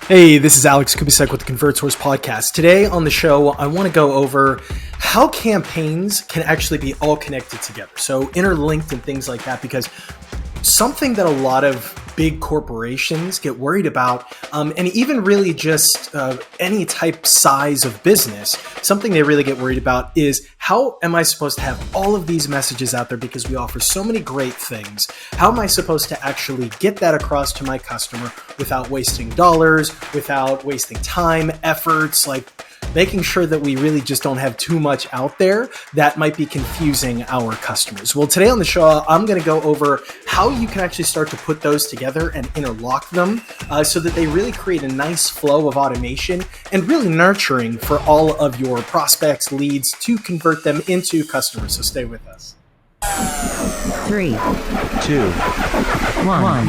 Hey, this is Alex Kubasek with the ConvertSource podcast. Today on the show, I want to go over how campaigns can actually be all connected together. So interlinked and things like that, because something that a lot of big corporations get worried about, and even really just any type size of business, something they really get worried about is how am I supposed to have all of these messages out there because we offer so many great things? How am I supposed to actually get that across to my customer without wasting dollars, without wasting time, efforts, like making sure that we really just don't have too much out there that might be confusing our customers. Well, today on the show, I'm going to go over how you can actually start to put those together and interlock them so that they really create a nice flow of automation and really nurturing for all of your prospects, leads to convert them into customers. So stay with us. 3, 2, 1.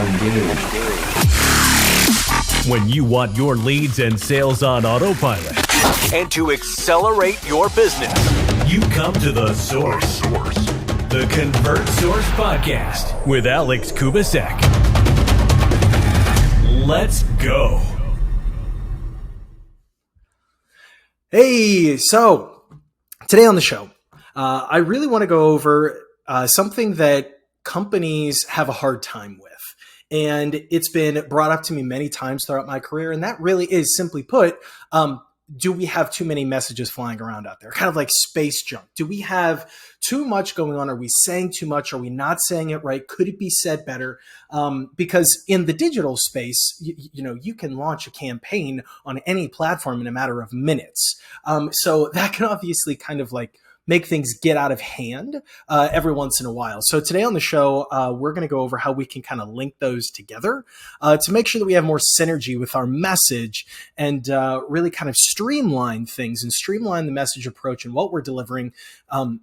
Engage. When you want your leads and sales on autopilot and to accelerate your business, you come to the source. The ConvertSource podcast with Alex Kubasek. Let's go. Hey, so today on the show, I really want to go over something that companies have a hard time with. And it's been brought up to me many times throughout my career. And that really is, simply put, do we have too many messages flying around out there? Kind of like space junk. Do we have too much going on? Are we saying too much? Are we not saying it right? Could it be said better? Because in the digital space, you can launch a campaign on any platform in a matter of minutes. So that can obviously kind of like make things get out of hand every once in a while. So today on the show, we're going to go over how we can kind of link those together to make sure that we have more synergy with our message and really kind of streamline things and streamline the message approach and what we're delivering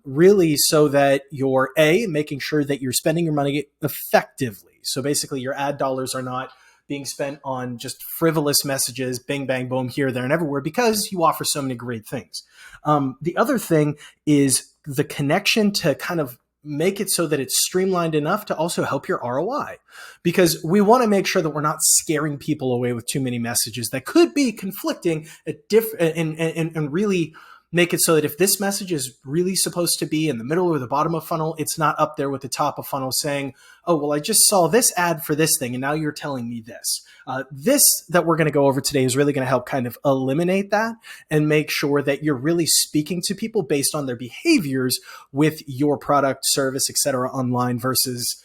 really so that you're making sure that you're spending your money effectively. So basically your ad dollars are not being spent on just frivolous messages, bing, bang, boom, here, there, and everywhere, because you offer so many great things. The other thing is the connection to kind of make it so that it's streamlined enough to also help your ROI, because we want to make sure that we're not scaring people away with too many messages that could be conflicting and really make it so that if this message is really supposed to be in the middle or the bottom of funnel, it's not up there with the top of funnel saying, oh, well, I just saw this ad for this thing, and now you're telling me this. This that we're going to go over today is really going to help kind of eliminate that and make sure that you're really speaking to people based on their behaviors with your product, service, et cetera, online versus,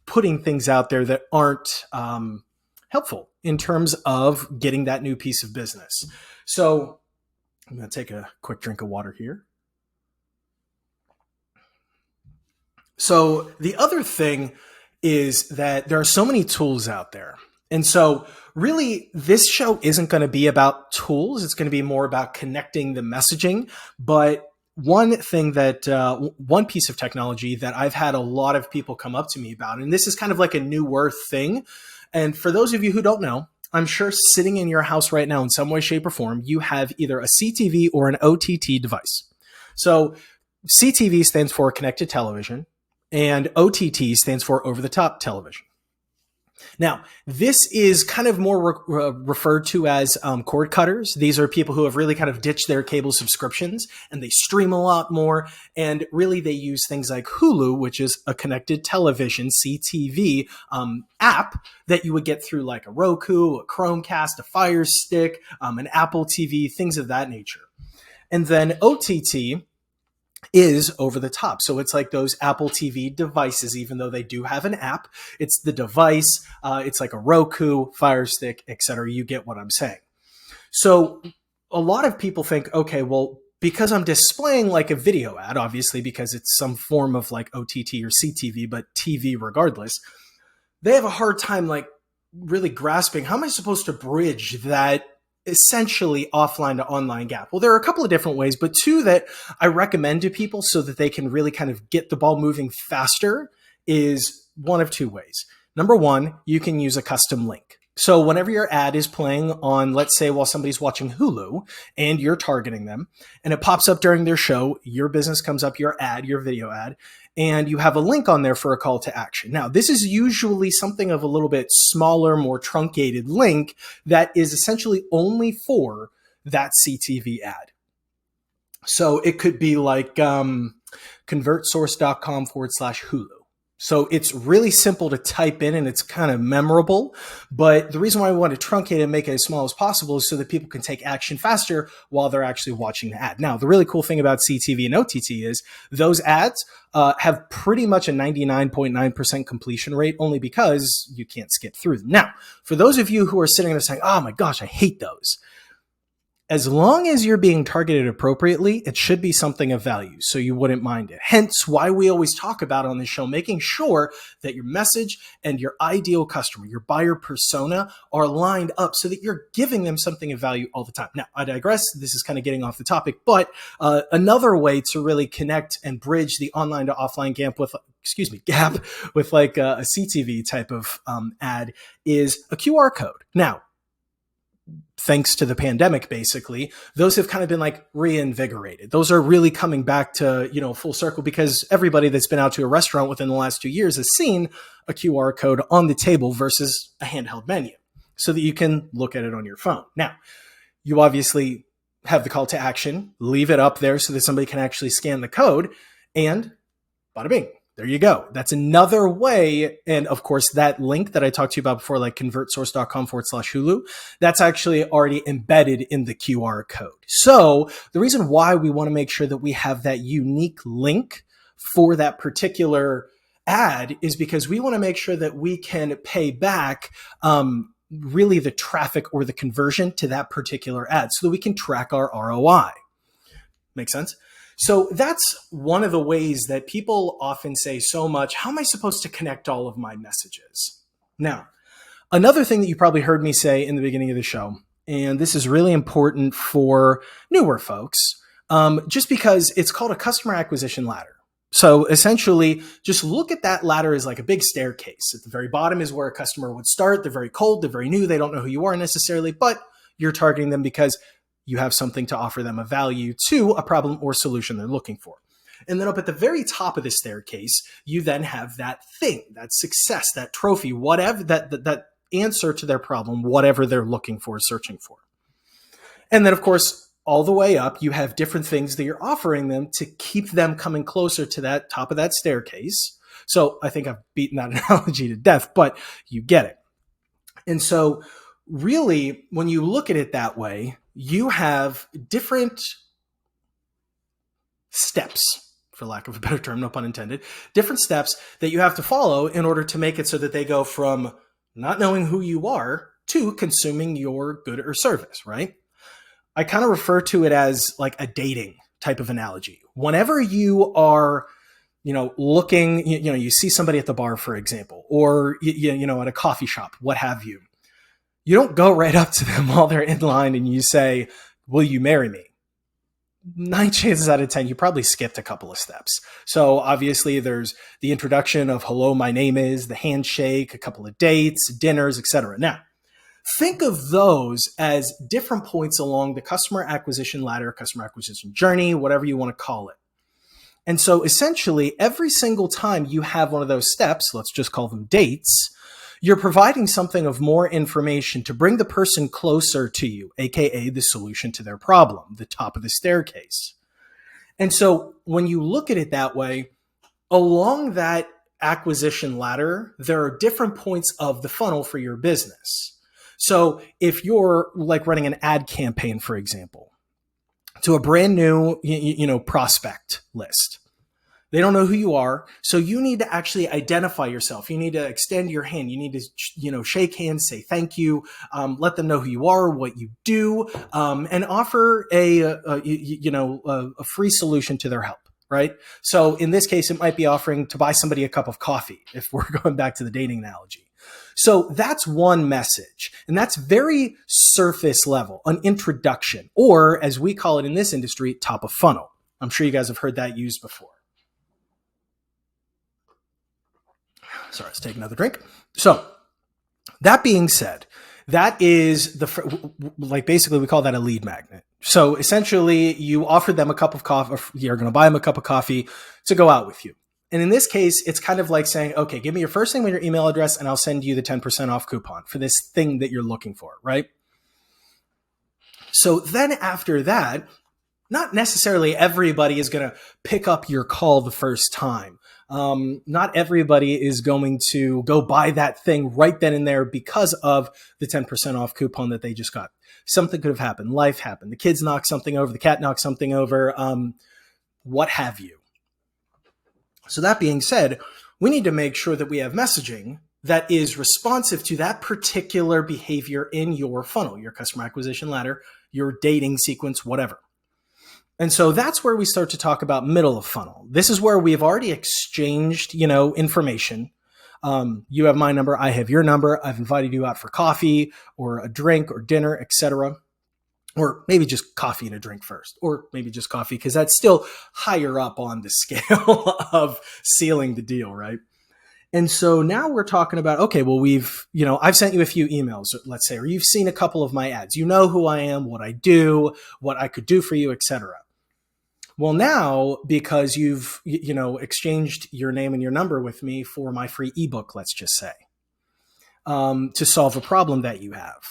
putting things out there that aren't helpful in terms of getting that new piece of business. So I'm going to take a quick drink of water here. So the other thing is that there are so many tools out there. And so really this show isn't going to be about tools. It's going to be more about connecting the messaging. But one thing that, one piece of technology that I've had a lot of people come up to me about, and this is kind of like a newer thing. And for those of you who don't know, I'm sure sitting in your house right now in some way, shape, or form, you have either a CTV or an OTT device. So CTV stands for connected television, and OTT stands for over-the-top television. Now, this is kind of more referred to as cord cutters. These are people who have really kind of ditched their cable subscriptions and they stream a lot more. And really they use things like Hulu, which is a connected television CTV app that you would get through like a Roku, a Chromecast, a Fire Stick, an Apple TV, things of that nature. And then OTT is over the top. So it's like those Apple TV devices, even though they do have an app, it's the device. It's like a Roku, Fire Stick, etc. You get what I'm saying. So a lot of people think, okay, well, because I'm displaying like a video ad, obviously, because it's some form of like OTT or CTV, but TV regardless, they have a hard time like really grasping how am I supposed to bridge that essentially offline to online gap. Well, there are a couple of different ways, but two that I recommend to people so that they can really kind of get the ball moving faster is one of two ways. Number one, you can use a custom link. So whenever your ad is playing on, let's say, while somebody's watching Hulu and you're targeting them and it pops up during their show, your business comes up, your ad, your video ad, and you have a link on there for a call to action. Now, this is usually something of a little bit smaller, more truncated link that is essentially only for that CTV ad. So it could be like convertsource.com/Hulu. So it's really simple to type in and it's kind of memorable. But the reason why we want to truncate and make it as small as possible is so that people can take action faster while they're actually watching the ad. Now, the really cool thing about CTV and OTT is those ads have pretty much a 99.9% completion rate only because you can't skip through them. Now, for those of you who are sitting there saying, oh my gosh, I hate those. As long as you're being targeted appropriately, it should be something of value, so you wouldn't mind it. Hence why we always talk about on this show, making sure that your message and your ideal customer, your buyer persona, are lined up so that you're giving them something of value all the time. Now, I digress. This is kind of getting off the topic, but another way to really connect and bridge the online to offline gap with like a CTV type of ad is a QR code. Now, thanks to the pandemic, basically, those have kind of been like reinvigorated. Those are really coming back to, full circle because everybody that's been out to a restaurant within the last 2 years has seen a QR code on the table versus a handheld menu so that you can look at it on your phone. Now, you obviously have the call to action, leave it up there so that somebody can actually scan the code and bada bing. There you go. That's another way. And of course, that link that I talked to you about before, like convertsource.com/Hulu, that's actually already embedded in the QR code. So the reason why we want to make sure that we have that unique link for that particular ad is because we want to make sure that we can pay back really the traffic or the conversion to that particular ad so that we can track our ROI. Make sense? So that's one of the ways that people often say so much, how am I supposed to connect all of my messages? Now, another thing that you probably heard me say in the beginning of the show, and this is really important for newer folks, just because it's called a customer acquisition ladder. So essentially, just look at that ladder as like a big staircase. At the very bottom is where a customer would start. They're very cold, they're very new, they don't know who you are necessarily, but you're targeting them because you have something to offer them, a value to a problem or solution they're looking for. And then up at the very top of the staircase, you then have that thing, that success, that trophy, whatever, that answer to their problem, whatever they're looking for, searching for. And then, of course, all the way up, you have different things that you're offering them to keep them coming closer to that top of that staircase. So I think I've beaten that analogy to death, but you get it. And so really, when you look at it that way, you have different steps, for lack of a better term, no pun intended, different steps that you have to follow in order to make it so that they go from not knowing who you are to consuming your good or service, right? I kind of refer to it as like a dating type of analogy. Whenever you are, looking, you see somebody at the bar, for example, or, at a coffee shop, what have you. You don't go right up to them while they're in line and you say, will you marry me? 9 chances out of 10, you probably skipped a couple of steps. So obviously there's the introduction of hello, my name is, the handshake, a couple of dates, dinners, etc. Now, think of those as different points along the customer acquisition ladder, customer acquisition journey, whatever you want to call it. And so essentially every single time you have one of those steps, let's just call them dates, you're providing something of more information to bring the person closer to you, aka the solution to their problem, the top of the staircase. And so when you look at it that way, along that acquisition ladder, there are different points of the funnel for your business. So if you're like running an ad campaign, for example, to a brand new, prospect list, they don't know who you are. So you need to actually identify yourself. You need to extend your hand. You need to, shake hands, say thank you, let them know who you are, what you do, and offer a free solution to their help, right? So in this case, it might be offering to buy somebody a cup of coffee, if we're going back to the dating analogy. So that's one message, and that's very surface level, an introduction, or as we call it in this industry, top of funnel. I'm sure you guys have heard that used before. Sorry, let's take another drink. So that being said, That is like basically we call that a lead magnet. So essentially you offered them a cup of coffee, or you're going to buy them a cup of coffee to go out with you. And in this case, it's kind of like saying, okay, give me your first name and your email address and I'll send you the 10% off coupon for this thing that you're looking for, right? So then after that, not necessarily everybody is going to pick up your call the first time. Not everybody is going to go buy that thing right then and there because of the 10% off coupon that they just got. Something could have happened. Life happened. The kids knocked something over. The cat knocked something over. What have you. So that being said, we need to make sure that we have messaging that is responsive to that particular behavior in your funnel, your customer acquisition ladder, your dating sequence, whatever. And so that's where we start to talk about middle of funnel. This is where we've already exchanged, information. You have my number. I have your number. I've invited you out for coffee or a drink or dinner, etc. Or maybe just coffee and a drink first, or maybe just coffee, because that's still higher up on the scale of sealing the deal, right? And so now we're talking about, okay, well, I've sent you a few emails, let's say, or you've seen a couple of my ads. You know who I am, what I do, what I could do for you, etc. Well, now, because you've, exchanged your name and your number with me for my free ebook, let's just say, to solve a problem that you have.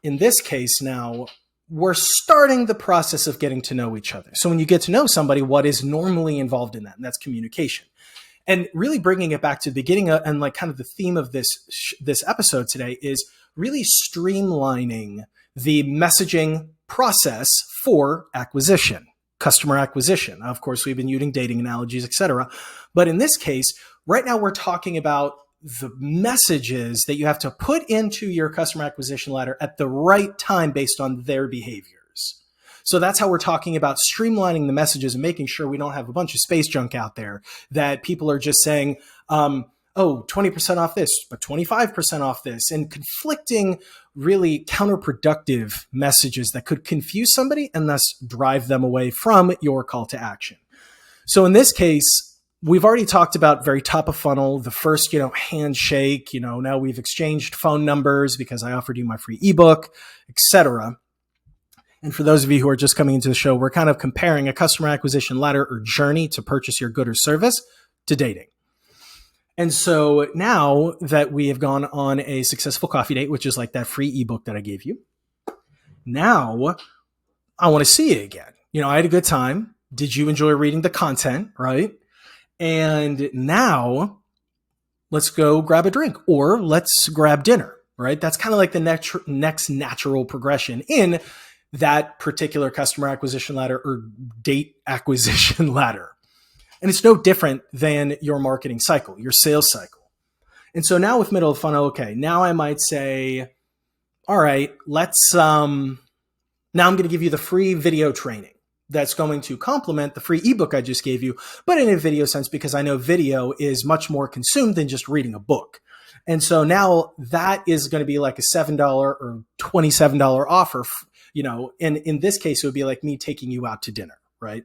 In this case now, we're starting the process of getting to know each other. So when you get to know somebody, what is normally involved in that? And that's communication. And really bringing it back to the beginning and like kind of the theme of this episode today is really streamlining the messaging process for acquisition, customer acquisition. Of course, we've been using dating analogies, etc. But in this case, right now we're talking about the messages that you have to put into your customer acquisition ladder at the right time based on their behaviors. So that's how we're talking about streamlining the messages and making sure we don't have a bunch of space junk out there that people are just saying, 20% off this, but 25% off this, and conflicting, really counterproductive messages that could confuse somebody and thus drive them away from your call to action. So in this case, we've already talked about very top of funnel, the first, handshake, now we've exchanged phone numbers because I offered you my free ebook, etc. And for those of you who are just coming into the show, we're kind of comparing a customer acquisition ladder or journey to purchase your good or service to dating. And so now that we have gone on a successful coffee date, which is like that free ebook that I gave you, now I want to see you again. I had a good time. Did you enjoy reading the content, right? And now let's go grab a drink or let's grab dinner, right? That's kind of like the next natural progression in that particular customer acquisition ladder or date acquisition ladder. And it's no different than your marketing cycle, your sales cycle. And so now with middle of funnel, okay, now I might say, all right, now I'm going to give you the free video training that's going to complement the free ebook I just gave you, but in a video sense, because I know video is much more consumed than just reading a book. And so now that is going to be like a $7 or $27 offer, and in this case, it would be like me taking you out to dinner, right?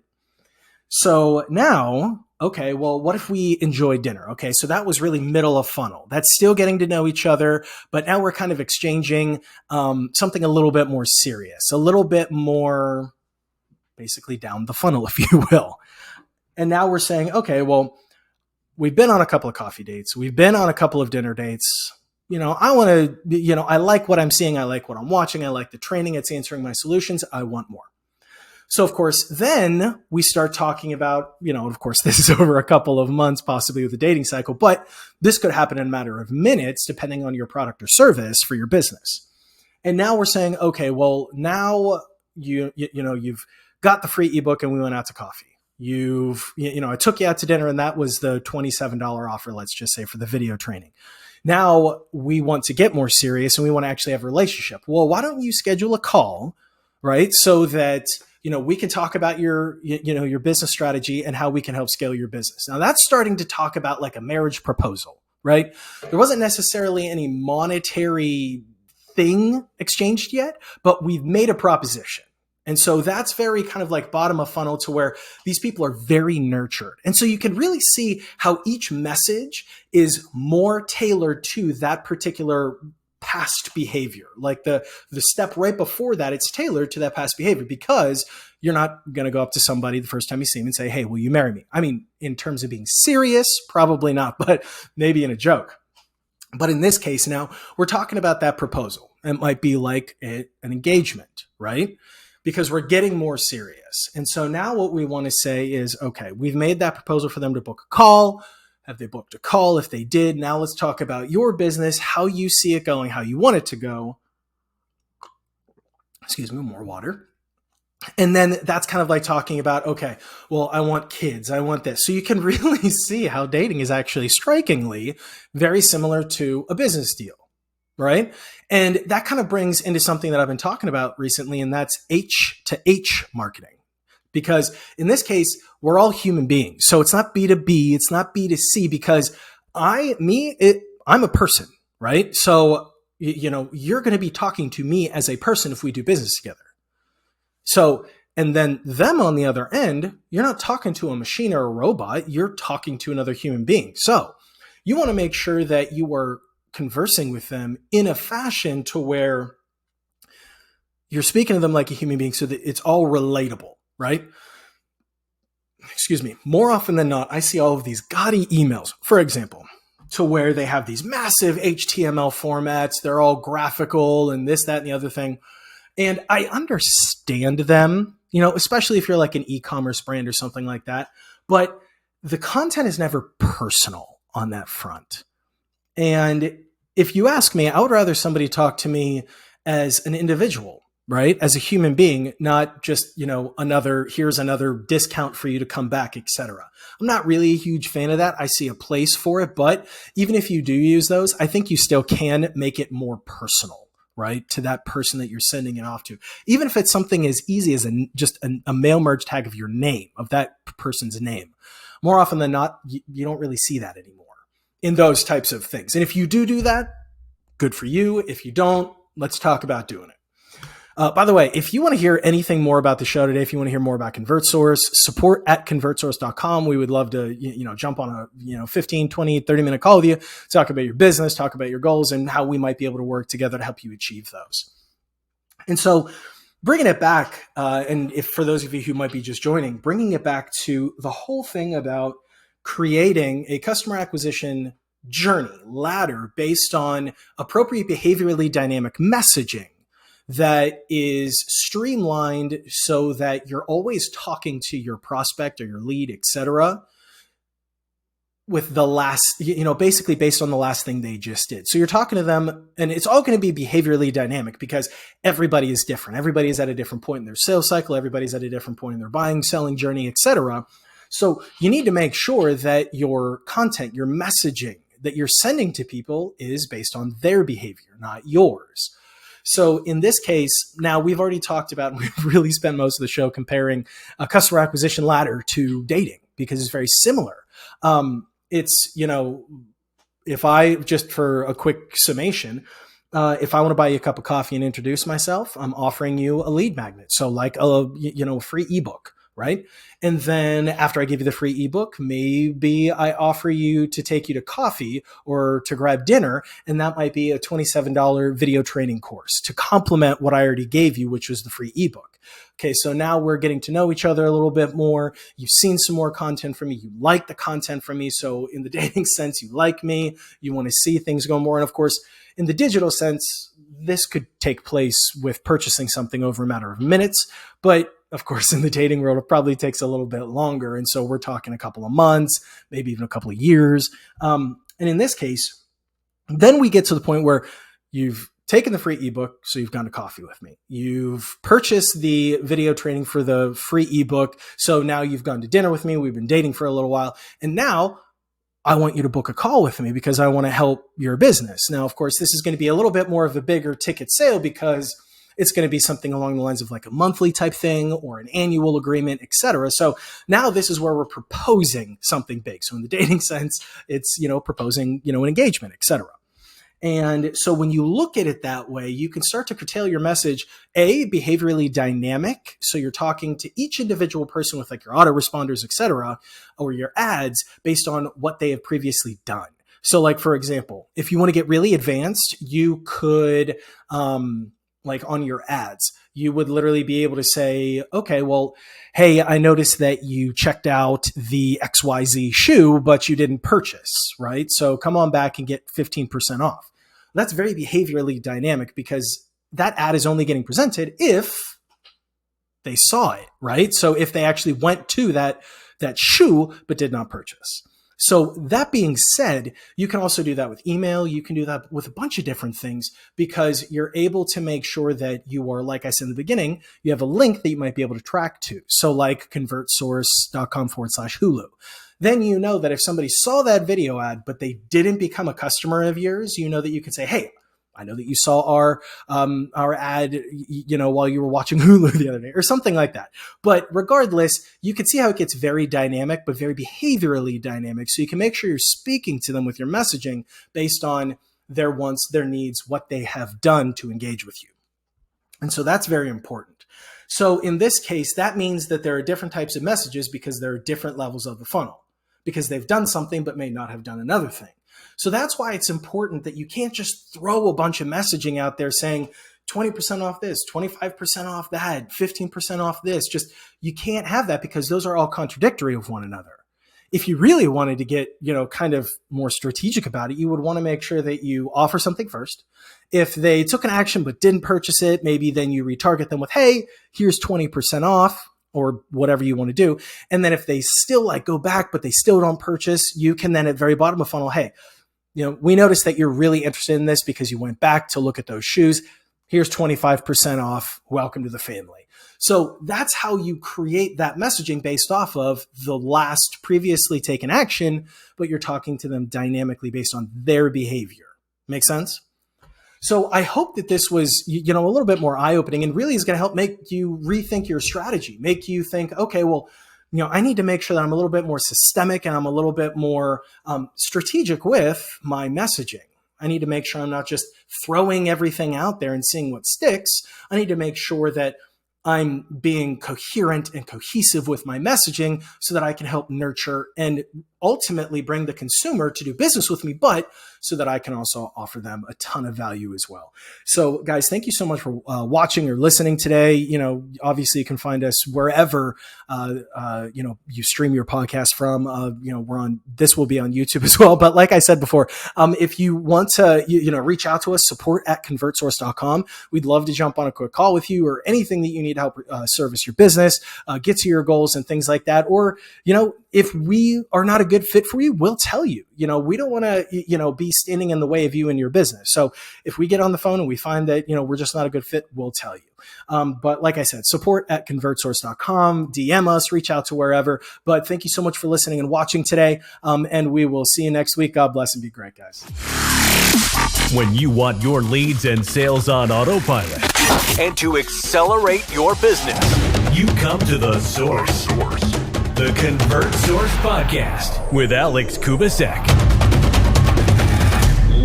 So now, okay, well, what if we enjoy dinner? Okay, so that was really middle of funnel. That's still getting to know each other, but now we're kind of exchanging something a little bit more serious, a little bit more basically down the funnel, if you will. And now we're saying, okay, well, we've been on a couple of coffee dates. We've been on a couple of dinner dates. I want to, I like what I'm seeing. I like what I'm watching. I like the training. It's answering my solutions. I want more. So of course, then we start talking about, of course, this is over a couple of months, possibly with the dating cycle, but this could happen in a matter of minutes, depending on your product or service for your business. And now we're saying, okay, well, now you've got the free ebook and we went out to coffee. I took you out to dinner and that was the $27 offer, let's just say, for the video training. Now we want to get more serious and we want to actually have a relationship. Well, why don't you schedule a call, right? So that, we can talk about your business strategy and how we can help scale your business. Now that's starting to talk about like a marriage proposal, right? There wasn't necessarily any monetary thing exchanged yet, but we've made a proposition. And so that's very kind of like bottom of funnel to where these people are very nurtured. And so you can really see how each message is more tailored to that particular past behavior. Like the step right before that, it's tailored to that past behavior, because you're not going to go up to somebody the first time you see them and say, hey, will you marry me? I mean, in terms of being serious, probably not, but maybe in a joke. But in this case now, we're talking about that proposal. It might be like an engagement, right? Because we're getting more serious. And so now what we want to say is, okay, we've made that proposal for them to book a call. Have they booked a call? If they did, now let's talk about your business, how you see it going, how you want it to go. Excuse me, more water. And then that's kind of like talking about, okay, well, I want kids, I want this. So you can really see how dating is actually strikingly very similar to a business deal, right? And that kind of brings into something that I've been talking about recently, and that's H to H marketing. Because in this case, we're all human beings. So it's not B2B, it's not B2C, because I'm a person, right? So, you're going to be talking to me as a person if we do business together. So, and then them on the other end, you're not talking to a machine or a robot, you're talking to another human being. So you want to make sure that you are conversing with them in a fashion to where you're speaking to them like a human being so that it's all relatable, right? Excuse me. More often than not, I see all of these gaudy emails, for example, to where they have these massive HTML formats. They're all graphical and this, that, and the other thing. And I understand them, especially if you're like an e-commerce brand or something like that. But the content is never personal on that front. And if you ask me, I would rather somebody talk to me as an individual, right? As a human being, not just, here's another discount for you to come back, etc. I'm not really a huge fan of that. I see a place for it. But even if you do use those, I think you still can make it more personal, right, to that person that you're sending it off to. Even if it's something as easy as just a mail merge tag of your name, of that person's name. More often than not, you don't really see that anymore in those types of things. And if you do that, good for you. If you don't, let's talk about doing it. By the way, if you want to hear anything more about the show today, if you want to hear more about ConvertSource, support at convertsource.com. We would love to, jump on a, 15, 20, 30-minute call with you, talk about your business, talk about your goals, and how we might be able to work together to help you achieve those. And so bringing it back, and if for those of you who might be just joining, bringing it back to the whole thing about creating a customer acquisition journey ladder based on appropriate behaviorally dynamic messaging that is streamlined so that you're always talking to your prospect or your lead, etc., with the last, basically based on the last thing they just did. So you're talking to them, and it's all going to be behaviorally dynamic because everybody is different. Everybody is at a different point in their sales cycle. Everybody's at a different point in their buying, selling journey, etc. So you need to make sure that your content, your messaging that you're sending to people is based on their behavior, not yours. So in this case, now we've already talked about, and we've really spent most of the show comparing a customer acquisition ladder to dating because it's very similar. It's, if I, just for a quick summation, if I want to buy you a cup of coffee and introduce myself, I'm offering you a lead magnet. So like a free ebook, right? And then after I give you the free ebook, maybe I offer you to take you to coffee or to grab dinner. And that might be a $27 video training course to complement what I already gave you, which was the free ebook. Okay, so now we're getting to know each other a little bit more. You've seen some more content from me. You like the content from me. So in the dating sense, you like me. You want to see things go more. And of course, in the digital sense, this could take place with purchasing something over a matter of minutes. But of course, in the dating world, it probably takes a little bit longer. And so we're talking a couple of months, maybe even a couple of years. And in this case, then we get to the point where you've taken the free ebook, so you've gone to coffee with me. You've purchased the video training for the free ebook, so now you've gone to dinner with me. We've been dating for a little while. And now I want you to book a call with me because I want to help your business. Now, of course, this is going to be a little bit more of a bigger ticket sale because it's going to be something along the lines of like a monthly type thing or an annual agreement, etc. So now this is where we're proposing something big. So in the dating sense, it's, proposing, an engagement, etc. And so when you look at it that way, you can start to curtail your message, behaviorally dynamic. So you're talking to each individual person with like your autoresponders, etc., or your ads based on what they have previously done. So like, for example, if you want to get really advanced, you could, like on your ads, you would literally be able to say, okay, well, hey, I noticed that you checked out the XYZ shoe, but you didn't purchase, right? So come on back and get 15% off. That's very behaviorally dynamic because that ad is only getting presented if they saw it, right? So if they actually went to that shoe, but did not purchase. So that being said, you can also do that with email. You can do that with a bunch of different things because you're able to make sure that you are, like I said in the beginning, you have a link that you might be able to track to. So like convertsource.com/Hulu. Then you know that if somebody saw that video ad, but they didn't become a customer of yours, you know that you can say, hey, I know that you saw our ad, while you were watching Hulu the other day or something like that. But regardless, you can see how it gets very dynamic, but very behaviorally dynamic. So you can make sure you're speaking to them with your messaging based on their wants, their needs, what they have done to engage with you. And so that's very important. So in this case, that means that there are different types of messages because there are different levels of the funnel because they've done something but may not have done another thing. So that's why it's important that you can't just throw a bunch of messaging out there saying 20% off this, 25% off that, 15% off this. Just, you can't have that because those are all contradictory of one another. If you really wanted to get, kind of more strategic about it, you would want to make sure that you offer something first. If they took an action but didn't purchase it, maybe then you retarget them with, hey, here's 20% off. Or whatever you want to do. And then if they still go back, but they still don't purchase, you can then at the very bottom of the funnel, hey, we noticed that you're really interested in this because you went back to look at those shoes. Here's 25% off. Welcome to the family. So that's how you create that messaging based off of the last previously taken action, but you're talking to them dynamically based on their behavior. Make sense? So I hope that this was, a little bit more eye-opening and really is going to help make you rethink your strategy, make you think, okay, well, I need to make sure that I'm a little bit more systemic and I'm a little bit more strategic with my messaging. I need to make sure I'm not just throwing everything out there and seeing what sticks. I need to make sure that I'm being coherent and cohesive with my messaging so that I can help nurture and ultimately bring the consumer to do business with me, but so that I can also offer them a ton of value as well. So guys, thank you so much for watching or listening today. Obviously you can find us wherever, you stream your podcast from, this will be on YouTube as well. But like I said before, if you want to, reach out to us, support@convertsource.com. We'd love to jump on a quick call with you or anything that you need to help service your business, get to your goals and things like that. Or, if we are not a good fit for you, we'll tell you. We don't want to, be standing in the way of you and your business. So if we get on the phone and we find that, we're just not a good fit, we'll tell you. But like I said, support@convertsource.com, DM us, reach out to wherever. But thank you so much for listening and watching today. And we will see you next week. God bless and be great, guys. When you want your leads and sales on autopilot and to accelerate your business, you come to the source. The ConvertSource Podcast with Alex Kubasek.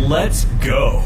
Let's go.